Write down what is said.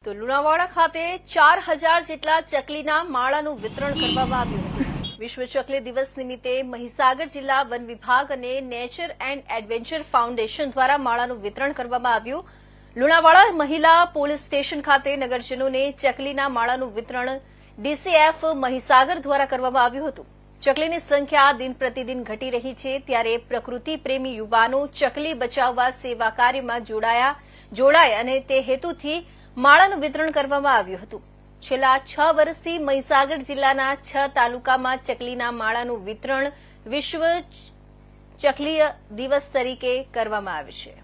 તો લુણાવાડા ખાતે 4000 જેટલા ચકલીના માળાનું વિતરણ કરવામાં આવ્યું હતું। વિશ્વ ચકલી દિવસ નિમિત્તે મહીસાગર જિલ્લા વન વિભાગ અને નેચર એન્ડ એડવેન્ચર ફાઉન્ડેશન દ્વારા માળાનું વિતરણ કરવામાં આવ્યું। લુણાવાડા મહિલા પોલીસ સ્ટેશન ખાતે નગરજનોને ચકલીના માળાનું વિતરણ ડીસીએફ મહીસાગર દ્વારા કરવામાં આવ્યું હતું। ચકલીની સંખ્યા દિન પ્રતિદિન ઘટી રહી છે, ત્યારે પ્રકૃતિ પ્રેમી યુવાનો ચકલી બચાવવા સેવા કાર્યમાં જોડાય અને તે હેતુથી માળાનું વિતરણ કરવામાં આવ્યું હતું। છેલ્લા 6 વર્ષથી મહીસાગર જિલ્લાના 6 તાલુકામાં ચકલીના માળાનું વિતરણ વિશ્વ ચકલી દિવસ તરીકે કરવામાં આવે છે।